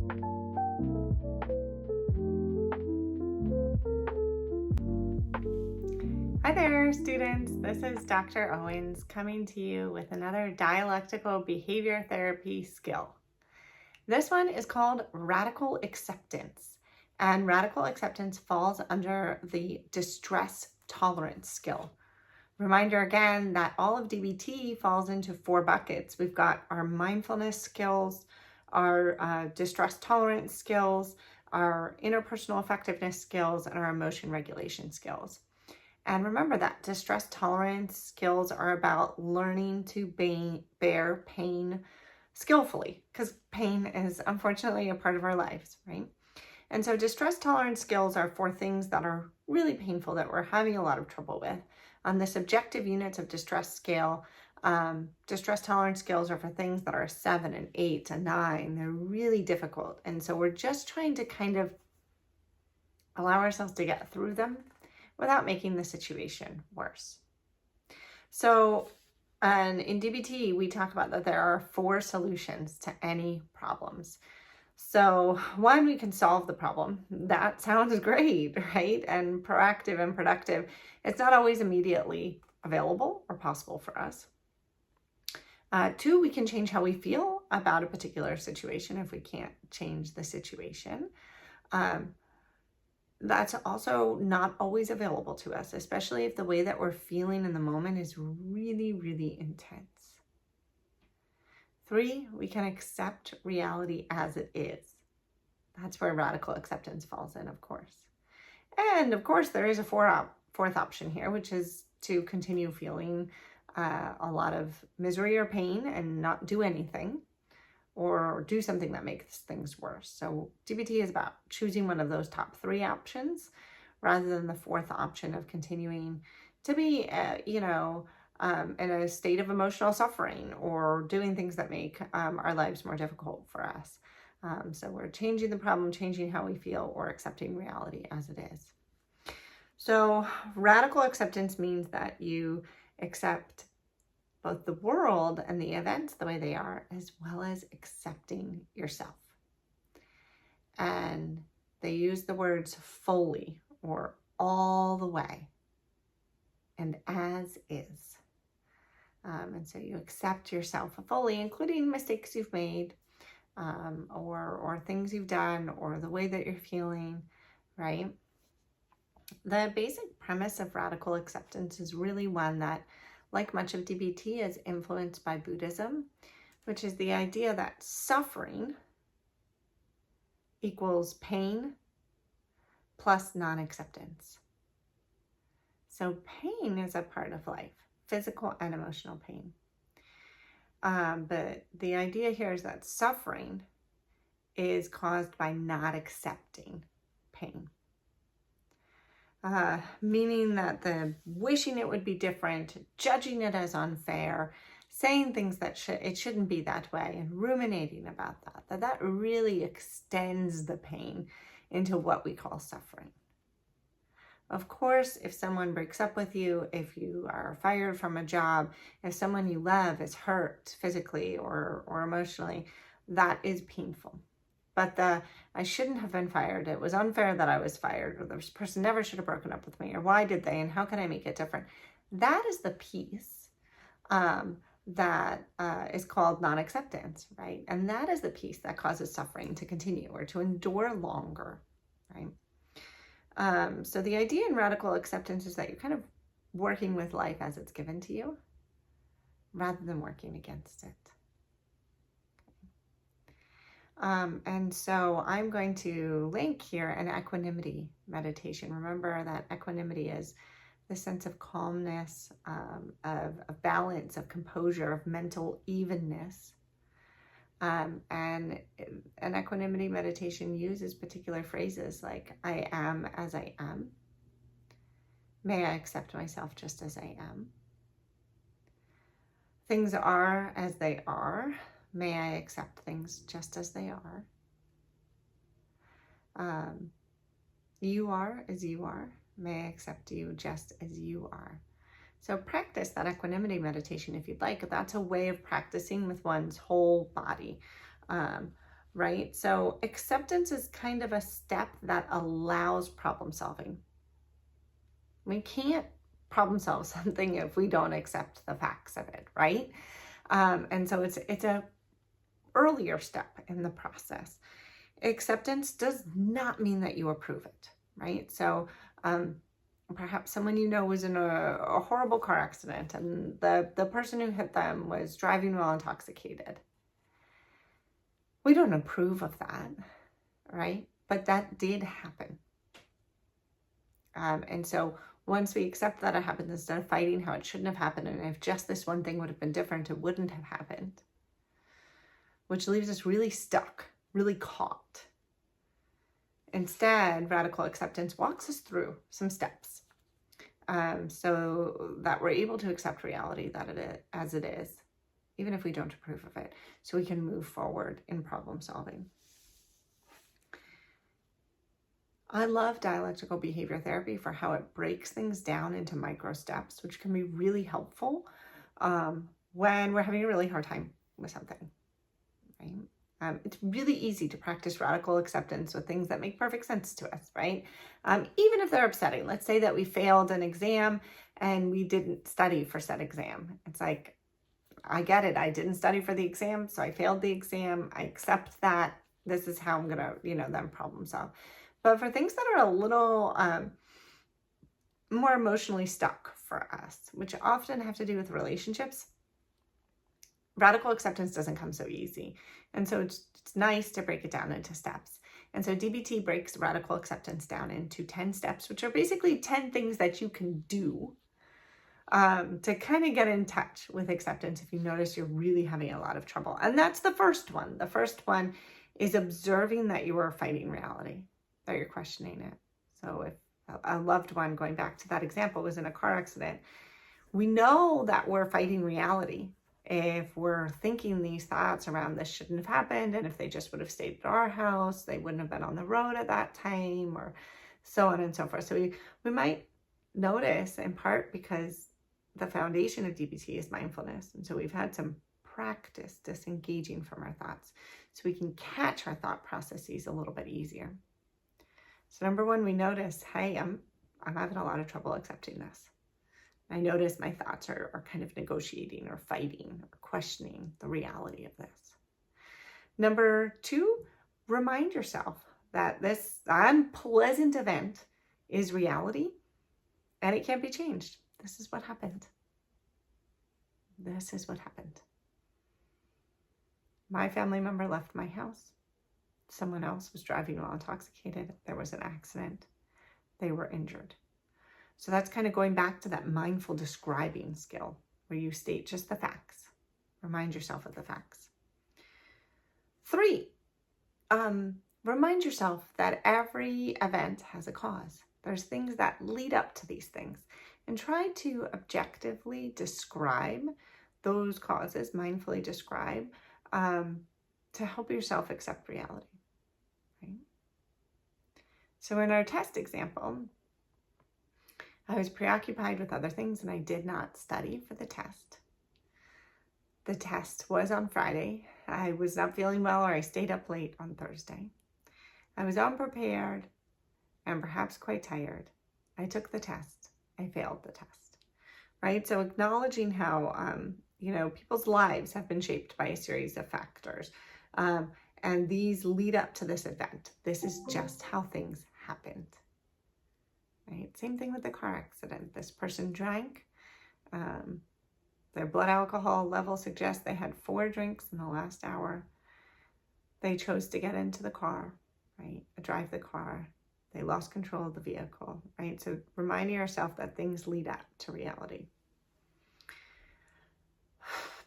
Hi there, students. This is Dr. Owenz coming to you with another dialectical behavior therapy skill. This one is called radical acceptance, and radical acceptance falls under the distress tolerance skill. Reminder again that all of DBT falls into 4 buckets. We've got our mindfulness skills, our distress tolerance skills, our interpersonal effectiveness skills, and our emotion regulation skills. And remember that distress tolerance skills are about learning to bear pain skillfully, because pain is unfortunately a part of our lives, right? And so distress tolerance skills are for things that are really painful, that we're having a lot of trouble with. On the subjective units of distress scale, distress tolerance skills are for things that are 7 and 8 and 9. They're really difficult. And so we're just trying to kind of allow ourselves to get through them without making the situation worse. So, and in DBT, we talk about that there are 4 solutions to any problems. So 1, we can solve the problem. That sounds great, right? And proactive and productive. It's not always immediately available or possible for us. 2, we can change how we feel about a particular situation if we can't change the situation. That's also not always available to us, especially if the way that we're feeling in the moment is really, really intense. 3, we can accept reality as it is. That's where radical acceptance falls in, of course. And of course, there is a fourth option here, which is to continue feeling a lot of misery or pain and not do anything, or do something that makes things worse. So DBT is about choosing one of those top 3 options rather than the 4th option of continuing to be, in a state of emotional suffering or doing things that make our lives more difficult for us. So we're changing the problem, changing how we feel, or accepting reality as it is. So radical acceptance means that you accept both the world and the events the way they are, as well as accepting yourself. And they use the words fully or all the way and as is. And so you accept yourself fully, including mistakes you've made, or things you've done, or the way that you're feeling, right? The basic premise of radical acceptance is really one that, like much of DBT, is influenced by Buddhism, which is the idea that suffering equals pain plus non-acceptance. So pain is a part of life, physical and emotional pain. But the idea here is that suffering is caused by not accepting pain. Meaning that the wishing it would be different, judging it as unfair, saying things that it shouldn't be that way, and ruminating about that really extends the pain into what we call suffering. Of course, if someone breaks up with you, if you are fired from a job, if someone you love is hurt physically or emotionally, that is painful. But I shouldn't have been fired, it was unfair that I was fired, or this person never should have broken up with me, or why did they, and how can I make it different? That is the piece that is called non-acceptance, right? And that is the piece that causes suffering to continue or to endure longer, right? So the idea in radical acceptance is that you're kind of working with life as it's given to you, rather than working against it. And so I'm going to link here an equanimity meditation. Remember that equanimity is the sense of calmness, of balance, of composure, of mental evenness. And an equanimity meditation uses particular phrases like, I am as I am. May I accept myself just as I am. Things are as they are. May I accept things just as they are. You are as you are. May I accept you just as you are. So practice that equanimity meditation if you'd like. That's a way of practicing with one's whole body. right? So acceptance is kind of a step that allows problem solving. We can't problem solve something if we don't accept the facts of it, right? And so it's a earlier step in the process. Acceptance does not mean that you approve it, right? So perhaps someone you know was in a horrible car accident and the person who hit them was driving while intoxicated. We don't approve of that, right? But that did happen. And so once we accept that it happened, instead of fighting how it shouldn't have happened, and if just this one thing would have been different, it wouldn't have happened, which leaves us really stuck, really caught. Instead, radical acceptance walks us through some steps so that we're able to accept reality as it is, even if we don't approve of it, so we can move forward in problem solving. I love dialectical behavior therapy for how it breaks things down into micro steps, which can be really helpful when we're having a really hard time with something, right? It's really easy to practice radical acceptance with things that make perfect sense to us, right? Even if they're upsetting. Let's say that we failed an exam and we didn't study for said exam. It's like, I get it. I didn't study for the exam, so I failed the exam. I accept that. This is how I'm going to, then problem solve. But for things that are a little more emotionally stuck for us, which often have to do with relationships, radical acceptance doesn't come so easy. And so it's nice to break it down into steps. And so DBT breaks radical acceptance down into 10 steps, which are basically 10 things that you can do to kind of get in touch with acceptance if you notice you're really having a lot of trouble. And that's the first one. The first one is observing that you are fighting reality, that you're questioning it. So if a loved one, going back to that example, was in a car accident, we know that we're fighting reality if we're thinking these thoughts around this shouldn't have happened, and if they just would have stayed at our house, they wouldn't have been on the road at that time, or so on and so forth. So we might notice, in part because the foundation of DBT is mindfulness, and so we've had some practice disengaging from our thoughts so we can catch our thought processes a little bit easier. So number one, we notice, hey, I'm having a lot of trouble accepting this. I notice my thoughts are kind of negotiating or fighting or questioning the reality of this. Number two, remind yourself that this unpleasant event is reality and it can't be changed. This is what happened. This is what happened. My family member left my house. Someone else was driving while intoxicated. There was an accident. They were injured. So that's kind of going back to that mindful describing skill where you state just the facts. Remind yourself of the facts. 3, remind yourself that every event has a cause. There's things that lead up to these things, and try to objectively describe those causes, mindfully describe, to help yourself accept reality. Right? So in our test example, I was preoccupied with other things and I did not study for the test. The test was on Friday. I was not feeling well, or I stayed up late on Thursday. I was unprepared and perhaps quite tired. I took the test. I failed the test, right? So acknowledging how, people's lives have been shaped by a series of factors. And these lead up to this event. This is just how things happened. Right? Same thing with the car accident. This person drank. Their blood alcohol level suggests they had 4 drinks in the last hour. They chose to get into the car, right? Drive the car. They lost control of the vehicle, right? So reminding yourself that things lead up to reality.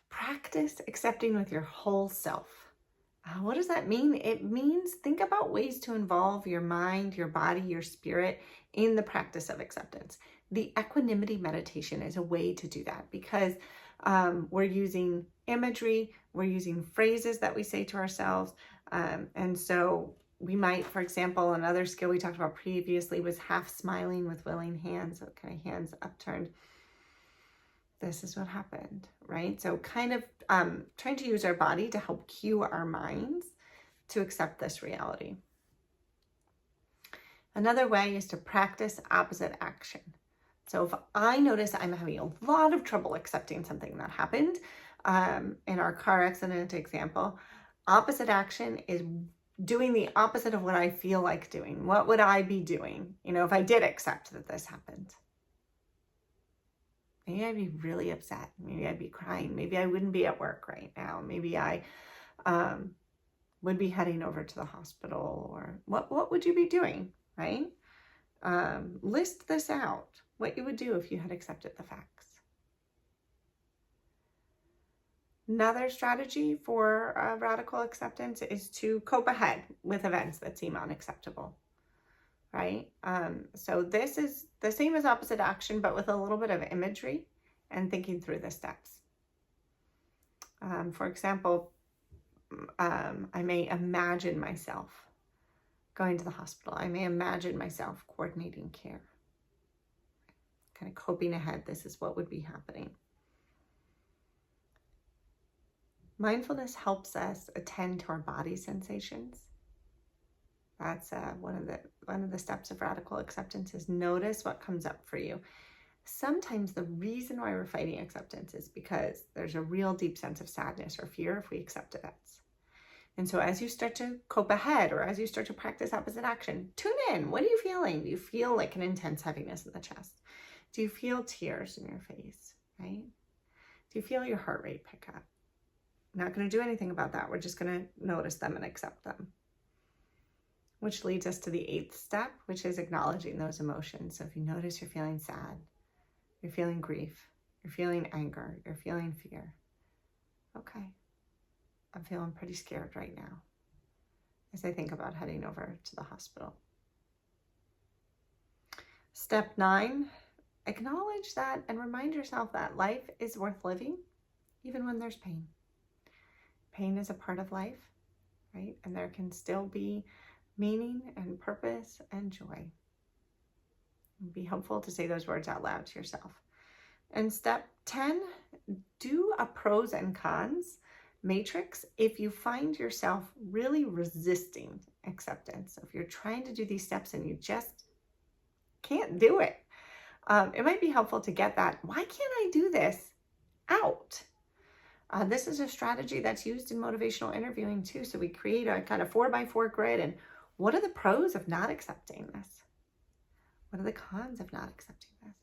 Practice accepting with your whole self. What does that mean? It means think about ways to involve your mind, your body, your spirit in the practice of acceptance. The equanimity meditation is a way to do that because we're using imagery, we're using phrases that we say to ourselves. And so we might, for example, another skill we talked about previously was half smiling with willing hands, so kind of hands upturned. This is what happened, right? So kind of trying to use our body to help cue our minds to accept this reality. Another way is to practice opposite action. So if I notice I'm having a lot of trouble accepting something that happened, in our car accident example, opposite action is doing the opposite of what I feel like doing. What would I be doing, if I did accept that this happened? Maybe I'd be really upset. Maybe I'd be crying. Maybe I wouldn't be at work right now. Maybe I would be heading over to the hospital. Or what would you be doing, right? List this out, what you would do if you had accepted the facts. Another strategy for radical acceptance is to cope ahead with events that seem unacceptable, right? So this is the same as opposite action, but with a little bit of imagery and thinking through the steps. For example, I may imagine myself going to the hospital. I may imagine myself coordinating care. Kind of coping ahead, this is what would be happening. Mindfulness helps us attend to our body sensations. That's one of the steps of radical acceptance is notice what comes up for you. Sometimes the reason why we're fighting acceptance is because there's a real deep sense of sadness or fear if we accept events. And so as you start to cope ahead, or as you start to practice opposite action, tune in. What are you feeling? Do you feel like an intense heaviness in the chest? Do you feel tears in your face, right? Do you feel your heart rate pick up? Not going to do anything about that. We're just going to notice them and accept them. Which leads us to the 8th step, which is acknowledging those emotions. So if you notice you're feeling sad, you're feeling grief, you're feeling anger, you're feeling fear. Okay, I'm feeling pretty scared right now as I think about heading over to the hospital. Step 9, acknowledge that and remind yourself that life is worth living even when there's pain. Pain is a part of life, right? And there can still be meaning and purpose and joy. It'd be helpful to say those words out loud to yourself. And step 10, do a pros and cons matrix if you find yourself really resisting acceptance. So if you're trying to do these steps and you just can't do it, it might be helpful to get that, why can't I do this, out. This is a strategy that's used in motivational interviewing too. So we create a kind of 4x4 grid, and what are the pros of not accepting this? What are the cons of not accepting this?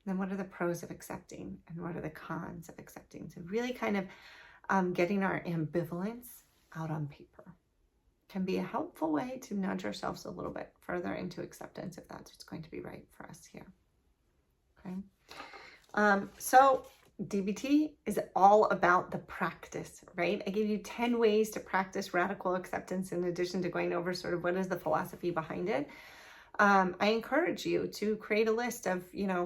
And then what are the pros of accepting, and what are the cons of accepting? So really kind of getting our ambivalence out on paper can be a helpful way to nudge ourselves a little bit further into acceptance if that's what's going to be right for us here. Okay. So DBT is all about the practice, right? I gave you 10 ways to practice radical acceptance in addition to going over sort of what is the philosophy behind it. I encourage you to create a list of,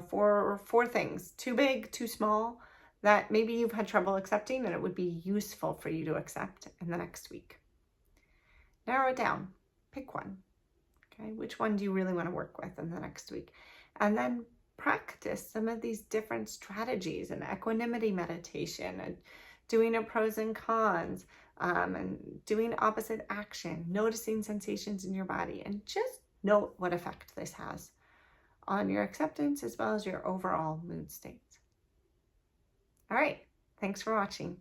four things, too big, too small, that maybe you've had trouble accepting and it would be useful for you to accept in the next week. Narrow it down, pick one, okay? Which one do you really want to work with in the next week? And then practice some of these different strategies and equanimity meditation and doing a pros and cons and doing opposite action, noticing sensations in your body, and just note what effect this has on your acceptance as well as your overall mood state. All right, thanks for watching.